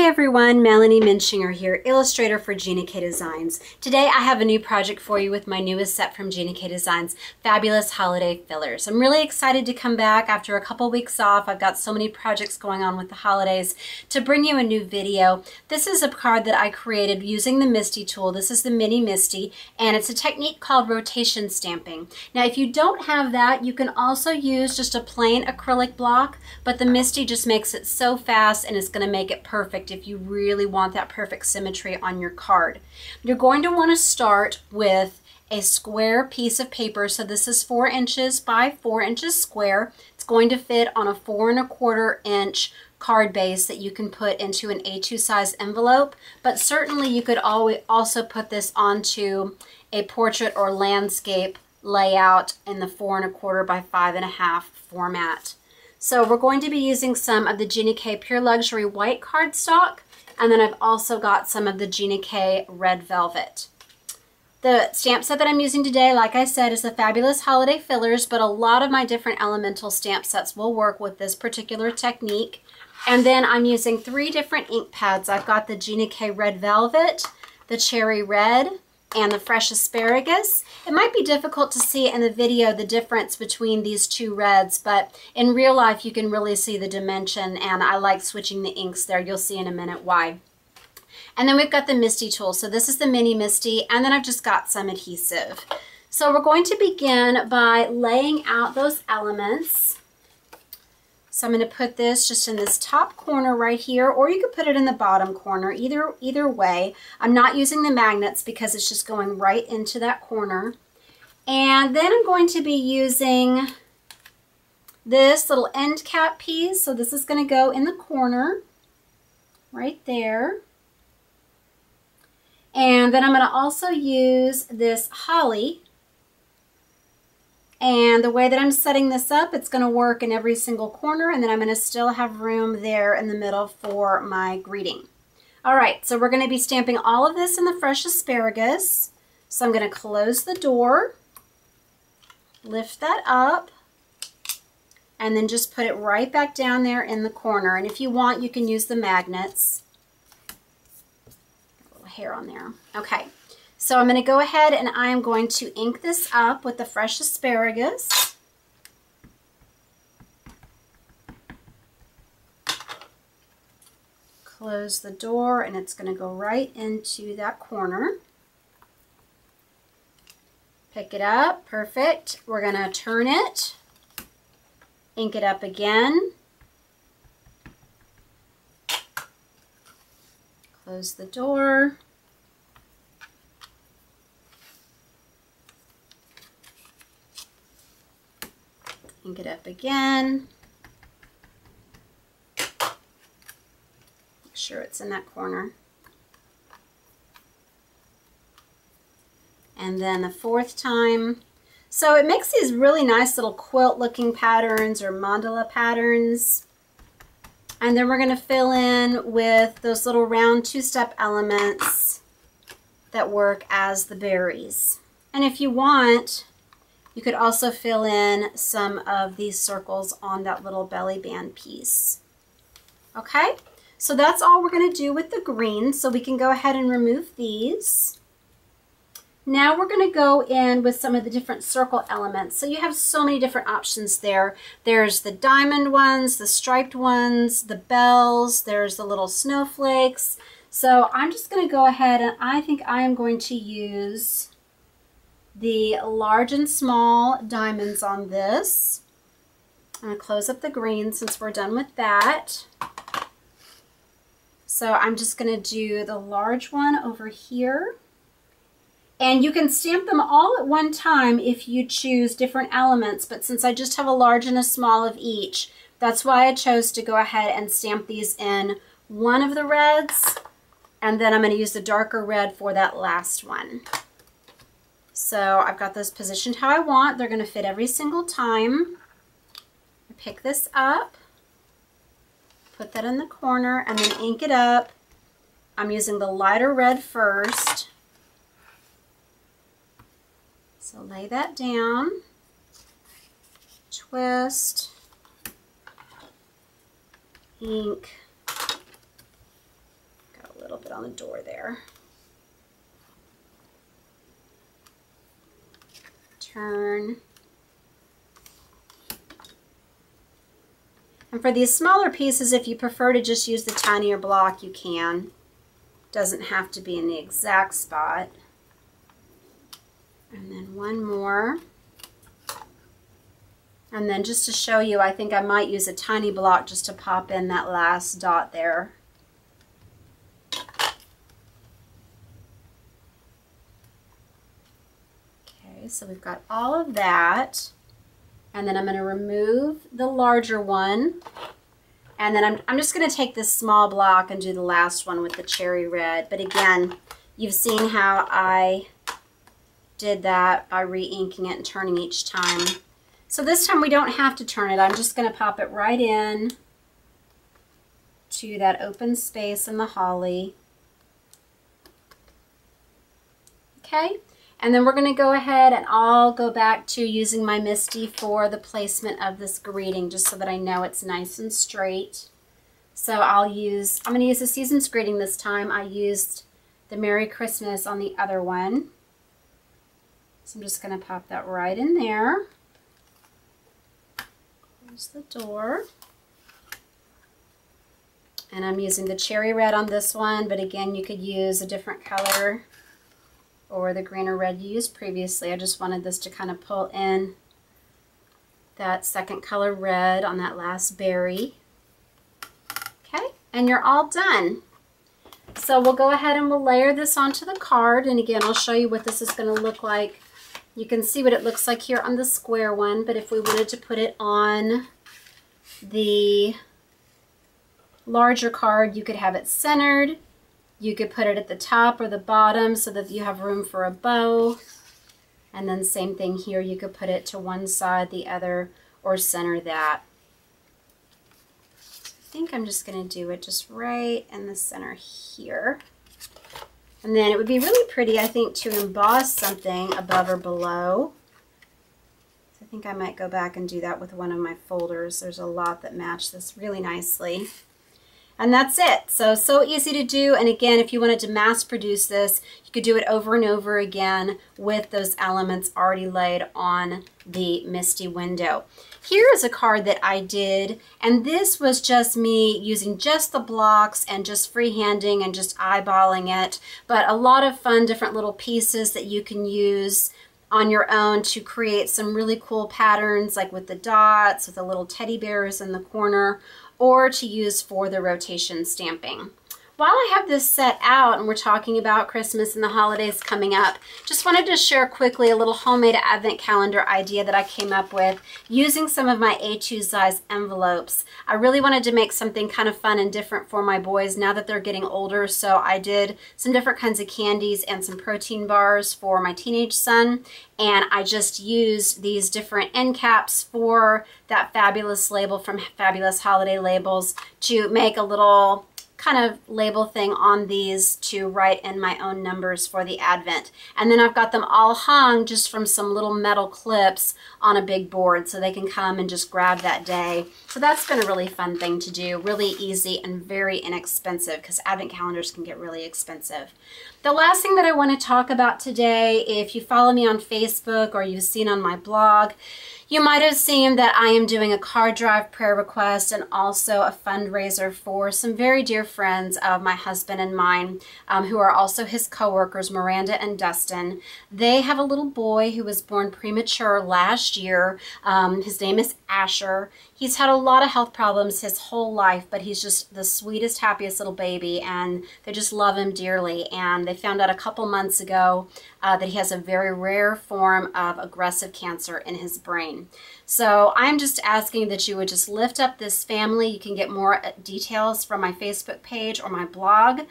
Hi everyone, Melanie Muenchinger here, illustrator for Gina K Designs. Today I have a new project for you with my newest set from Gina K Designs, Fabulous Holiday Fillers. I'm really excited to come back after a couple weeks off. I've got so many projects going on with the holidays to bring you a new video. This is a card that I created using the MISTI tool. This is the Mini MISTI, and it's a technique called rotation stamping. Now if you don't have that, you can also use just a plain acrylic block, but the MISTI just makes it so fast and it's going to make it perfect if you really want that perfect symmetry on your card. You're going to want to start with a square piece of paper. So this is 4 inches by 4 inches square. It's going to fit on a 4 1/4 inch card base that you can put into an A2 size envelope, but certainly you could also put this onto a portrait or landscape layout in the 4 1/4 by 5 1/2 format. So we're going to be using some of the Gina K Pure Luxury white cardstock, and then I've also got some of the Gina K red velvet. The stamp set that I'm using today, like I said, is the Fabulous Holiday Fillers, but a lot of my different elemental stamp sets will work with this particular technique. And then I'm using 3 different ink pads. I've got the Gina K red velvet, the cherry red, and the fresh asparagus. It might be difficult to see in the video the difference between these 2 reds, but in real life you can really see the dimension, and I like switching the inks there. You'll see in a minute why. And then we've got the MISTI tool. So this is the Mini MISTI, and then I've just got some adhesive. So we're going to begin by laying out those elements. So I'm going to put this just in this top corner right here, or you could put it in the bottom corner, either way. I'm not using the magnets because it's just going right into that corner. And then I'm going to be using this little end cap piece. So this is going to go in the corner right there. And then I'm going to also use this holly. And the way that I'm setting this up, it's going to work in every single corner, and then I'm going to still have room there in the middle for my greeting. All right, so we're going to be stamping all of this in the fresh asparagus. So I'm going to close the door, lift that up, and then just put it right back down there in the corner. And if you want, you can use the magnets. A little hair on there. Okay. So I'm going to go ahead and I am going to ink this up with the fresh asparagus. Close the door, and it's going to go right into that corner. Pick it up, perfect. We're going to turn it, ink it up again. Close the door. Ink it up again. Make sure it's in that corner. And then the 4th time. So it makes these really nice little quilt looking patterns or mandala patterns. And then we're going to fill in with those little round 2-step elements that work as the berries. And if you want, you could also fill in some of these circles on that little belly band piece. Okay, so that's all we're going to do with the green, so we can go ahead and remove these. Now we're going to go in with some of the different circle elements. So you have so many different options there. There's the diamond ones, the striped ones, the bells, there's the little snowflakes. So I'm just going to go ahead and I think I am going to use the large and small diamonds on this. I'm going to close up the green since we're done with that. So I'm just going to do the large one over here. And you can stamp them all at one time if you choose different elements, but since I just have a large and a small of each, that's why I chose to go ahead and stamp these in one of the reds, and then I'm going to use the darker red for that last one. So I've got those positioned how I want. They're going to fit every single time. I pick this up, put that in the corner, and then ink it up. I'm using the lighter red first. So lay that down, twist, ink, pop it on the door there. Turn. And for these smaller pieces, if you prefer to just use the tinier block, you can. Doesn't have to be in the exact spot. And then one more. And then just to show you, I think I might use a tiny block just to pop in that last dot there. Okay, so we've got all of that. And then I'm going to remove the larger one. And then I'm just going to take this small block and do the last one with the cherry red. But again, you've seen how I did that by re-inking it and turning each time. So this time we don't have to turn it. I'm just going to pop it right in to that open space in the holly. Okay. And then we're going to go ahead and I'll go back to using my MISTI for the placement of this greeting, just so that I know it's nice and straight. So I'm going to use the Season's Greeting this time. I used the Merry Christmas on the other one. So I'm just going to pop that right in there. Close the door. And I'm using the cherry red on this one, but again, you could use a different color or the green or red you used previously. I just wanted this to kind of pull in that second color red on that last berry. Okay, and you're all done. So we'll go ahead and we'll layer this onto the card, and again, I'll show you what this is going to look like. You can see what it looks like here on the square one, but if we wanted to put it on the larger card, you could have it centered. You could put it at the top or the bottom so that you have room for a bow. And then same thing here, you could put it to one side, the other, or center that. I think I'm just going to do it just right in the center here. And then it would be really pretty, I think, to emboss something above or below. I think I might go back and do that with one of my folders. There's a lot that match this really nicely. And that's it. So easy to do. And again, if you wanted to mass produce this, you could do it over and over again with those elements already laid on the MISTI window. Here is a card that I did, and this was just me using just the blocks and just freehanding and just eyeballing it, but a lot of fun different little pieces that you can use on your own to create some really cool patterns, like with the dots, with the little teddy bears in the corner, or to use for the rotation stamping. While I have this set out and we're talking about Christmas and the holidays coming up, just wanted to share quickly a little homemade advent calendar idea that I came up with using some of my A2 size envelopes. I really wanted to make something kind of fun and different for my boys now that they're getting older, so I did some different kinds of candies and some protein bars for my teenage son, and I just used these different end caps for that fabulous label from Fabulous Holiday Labels to make a little kind of label thing on these to write in my own numbers for the Advent. And then I've got them all hung just from some little metal clips on a big board so they can come and just grab that day. So that's been a really fun thing to do, really easy and very inexpensive, because Advent calendars can get really expensive. The last thing that I want to talk about today, if you follow me on Facebook or you've seen on my blog, you might have seen that I am doing a card drive prayer request and also a fundraiser for some very dear friends of my husband and mine, who are also his co-workers, Miranda and Dustin. They have a little boy who was born premature last year. His name is Asher. He's had a lot of health problems his whole life, but he's just the sweetest, happiest little baby, and they just love him dearly. And they found out a couple months ago that he has a very rare form of aggressive cancer in his brain. So I'm just asking that you would just lift up this family. You can get more details from my Facebook page or my blog.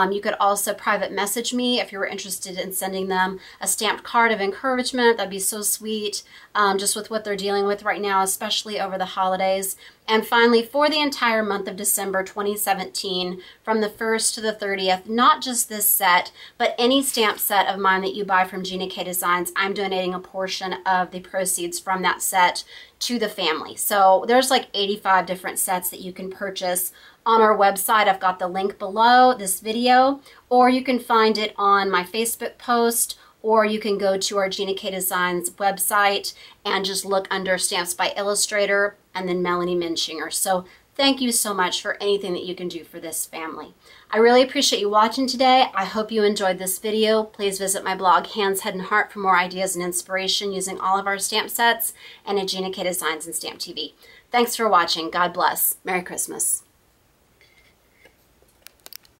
You could also private message me if you were interested in sending them a stamped card of encouragement. That'd be so sweet, just with what they're dealing with right now, especially over the holidays. And finally, for the entire month of December 2017, from the 1st to the 30th, not just this set, but any stamp set of mine that you buy from Gina K Designs, I'm donating a portion of the proceeds from that set to the family. So there's like 85 different sets that you can purchase on our website. I've got the link below this video, or you can find it on my Facebook post, or you can go to our Gina K Designs website and just look under Stamps by Illustrator and then Melanie Muenchinger. So thank you so much for anything that you can do for this family. I really appreciate you watching today. I hope you enjoyed this video. Please visit my blog, Hands, Head, and Heart, for more ideas and inspiration using all of our stamp sets, and at Gina K Designs and Stamp TV. Thanks for watching. God bless. Merry Christmas.